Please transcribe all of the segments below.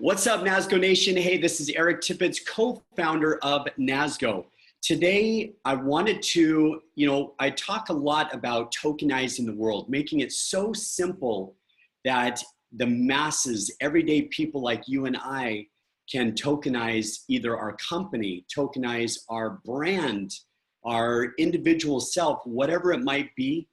What's up, NASGO Nation? Hey, this is Eric Tippett, co-founder of NASGO. Today, I wanted to, I talk a lot about tokenizing the world, making it so simple that the masses, everyday people like you and I, can tokenize either our company, tokenize our brand, our individual self, whatever it might be.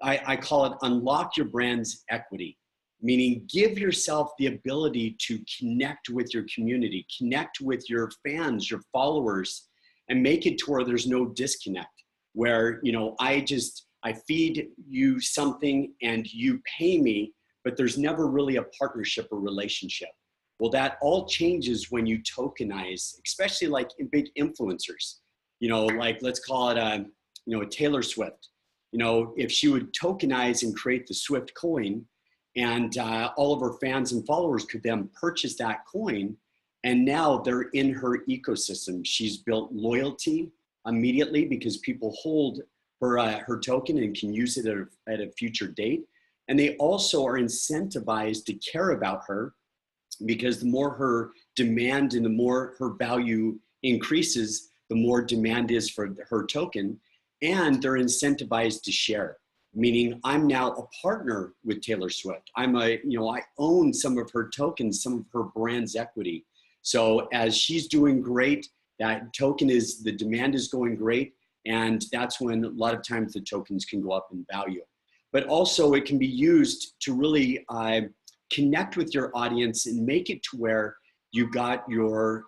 I call it unlock your brand's equity. Meaning give yourself the ability to connect with your community, connect with your fans, your followers, and make it to where there's no disconnect, where, I feed you something and you pay me, but there's never really a partnership or relationship. Well, that all changes when you tokenize, especially like in big influencers, like let's call it a Taylor Swift. If she would tokenize and create the Swift coin, and all of her fans and followers could then purchase that coin, and now they're in her ecosystem. She's built loyalty immediately because people hold her token and can use it at a future date. And they also are incentivized to care about her because the more her demand and the more her value increases, the more demand is for her token, and they're incentivized to share. Meaning I'm now a partner with Taylor Swift. I own some of her tokens, some of her brand's equity. So as she's doing great, that token the demand is going great. And that's when a lot of times the tokens can go up in value. But also it can be used to really connect with your audience and make it to where you got your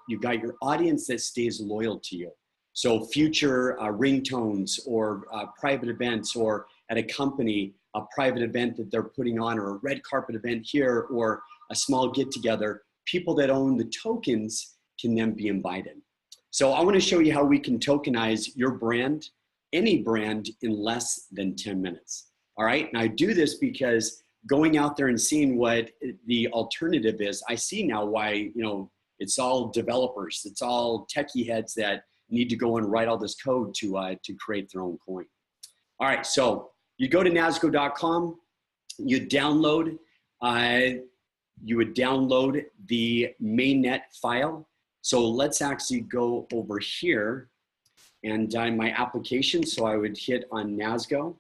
audience that stays loyal to you. So future ringtones or private events, or at a company, a private event that they're putting on, or a red carpet event here, or a small get together, people that own the tokens can then be invited. So I want to show you how we can tokenize your brand, any brand, in less than 10 minutes. All right, and I do this because going out there and seeing what the alternative is, I see now why, it's all developers, it's all techie heads that need to go and write all this code to create their own coin. All right, so you go to NASGO.com, you would download the mainnet file. So let's actually go over here and my application. So I would hit on NASGO.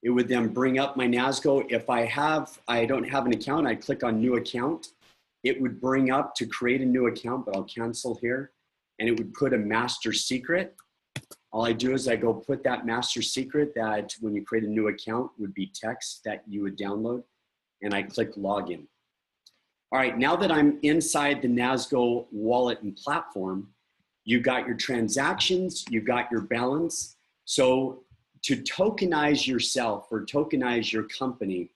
It would then bring up my NASGO. If I don't have an account, I click on new account. It would bring up to create a new account, but I'll cancel here. And it would put a master secret. All I do is I go put that master secret that when you create a new account would be text that you would download, and I click login. All right, now that I'm inside the NASGO wallet and platform, you've got your transactions, you've got your balance. So to tokenize yourself or tokenize your company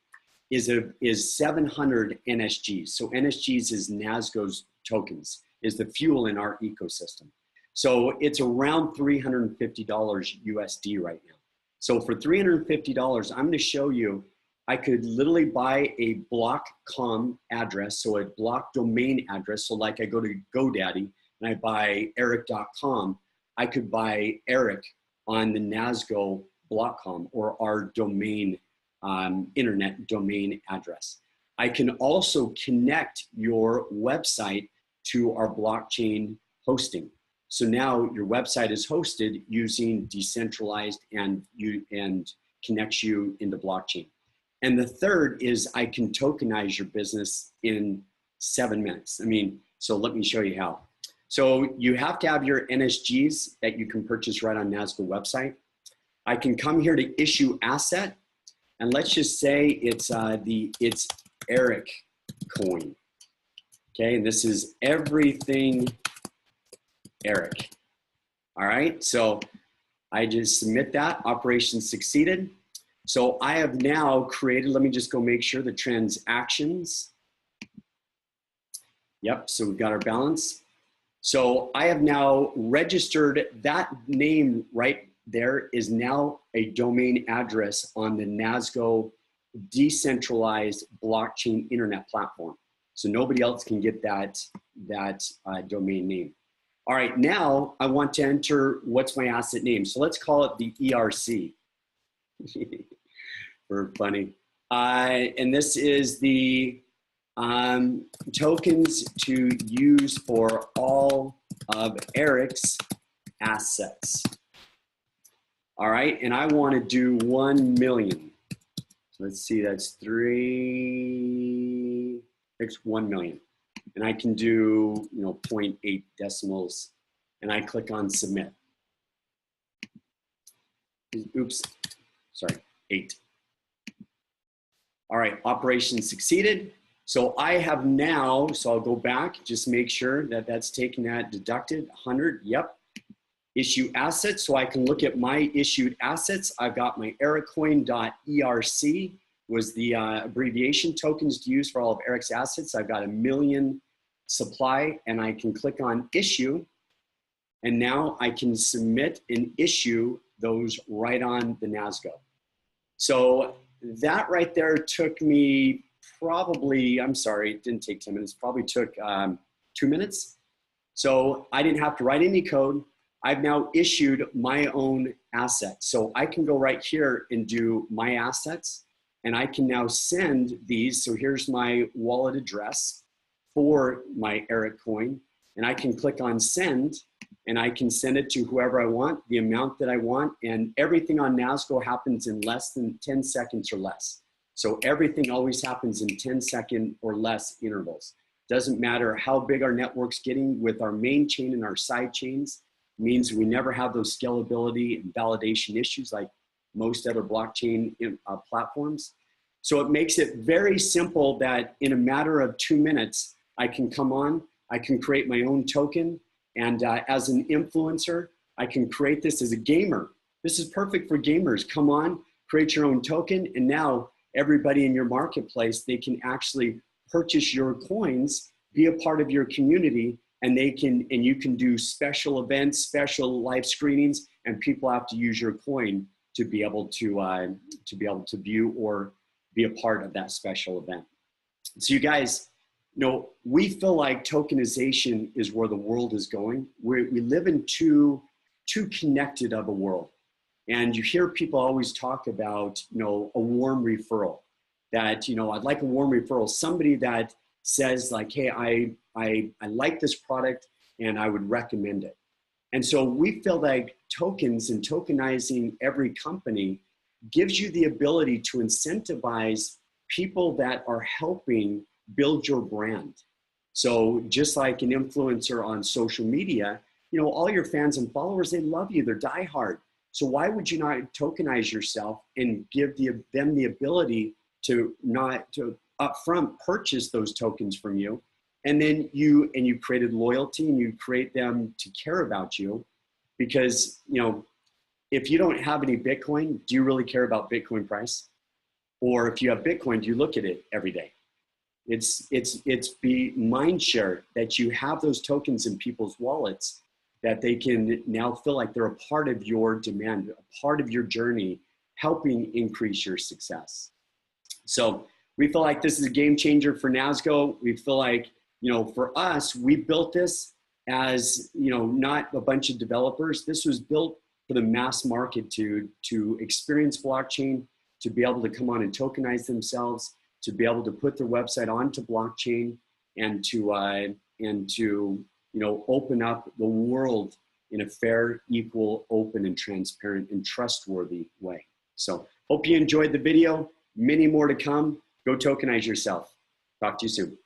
is 700 NSGs. So NSGs is NASGO's tokens, is the fuel in our ecosystem. So it's around $350 USD right now. So for $350, I'm gonna show you, I could literally buy a block.com address, so a block domain address. So like I go to GoDaddy and I buy eric.com, I could buy Eric on the NASGO block.com or our domain, internet domain address. I can also connect your website to our blockchain hosting. So now your website is hosted using decentralized and connects you into blockchain. And the third is I can tokenize your business in 7 minutes. So let me show you how. So you have to have your NSGs that you can purchase right on NASGO website. I can come here to issue asset, and let's just say it's Eric coin. Okay, and this is everything Eric. All right, so I just submit that, operation succeeded. So I have now created, let me just go make sure the transactions. Yep, so we've got our balance. So I have now registered that name right there is now a domain address on the NASGO decentralized blockchain internet platform. So nobody else can get that domain name. All right, now I want to enter what's my asset name. So let's call it the ERC for funny. And this is the tokens to use for all of Eric's assets. All right, and I want to do 1 million. Let's see, that's 3x 1 million. And I can do, 0.8 decimals, and I click on submit. Oops, sorry, 8. All right, operation succeeded. So I have now, so I'll go back, just make sure that that's taken that deducted, 100, yep. Issue assets, so I can look at my issued assets. I've got my ericcoin.erc was the abbreviation, tokens to use for all of Eric's assets. I've got 1 million supply, and I can click on issue, and now I can submit and issue those right on the NASGO. So that right there took me probably, I'm sorry, it didn't take 10 minutes, probably took 2 minutes. So I didn't have to write any code. I've now issued my own assets. So I can go right here and do my assets, and I can now send these. So here's my wallet address for my Eric coin, and I can click on send, and I can send it to whoever I want, the amount that I want, and everything on NASGO happens in less than 10 seconds or less. So everything always happens in 10-second or less intervals. Doesn't matter how big our network's getting with our main chain and our side chains, means we never have those scalability and validation issues like most other blockchain platforms. So it makes it very simple that in a matter of 2 minutes, I can come on, I can create my own token, and as an influencer, I can create this as a gamer. This is perfect for gamers. Come on, create your own token, and now everybody in your marketplace, they can actually purchase your coins, be a part of your community, and you can do special events, special live screenings, and people have to use your coin to be able to view or be a part of that special event. So you guys, we feel like tokenization is where the world is going. We live in too connected of a world. And you hear people always talk about, a warm referral, that, I'd like a warm referral, somebody that says like, hey, I like this product and I would recommend it. And so we feel like tokens and tokenizing every company gives you the ability to incentivize people that are helping build your brand. So just like an influencer on social media, all your fans and followers, they love you, they're diehard. So why would you not tokenize yourself and give them the ability to upfront purchase those tokens from you? And then you created loyalty, and you create them to care about you, because if you don't have any Bitcoin, do you really care about Bitcoin price? Or if you have Bitcoin, do you look at it every day? It's the mind share that you have those tokens in people's wallets, that they can now feel like they're a part of your demand, a part of your journey, helping increase your success. So we feel like this is a game changer for NASGO. We feel like, for us, we built this as, not a bunch of developers. This was built for the mass market to experience blockchain, to be able to come on and tokenize themselves, to be able to put their website onto blockchain, and to open up the world in a fair, equal, open, and transparent and trustworthy way. So hope you enjoyed the video. Many more to come. Go tokenize yourself. Talk to you soon.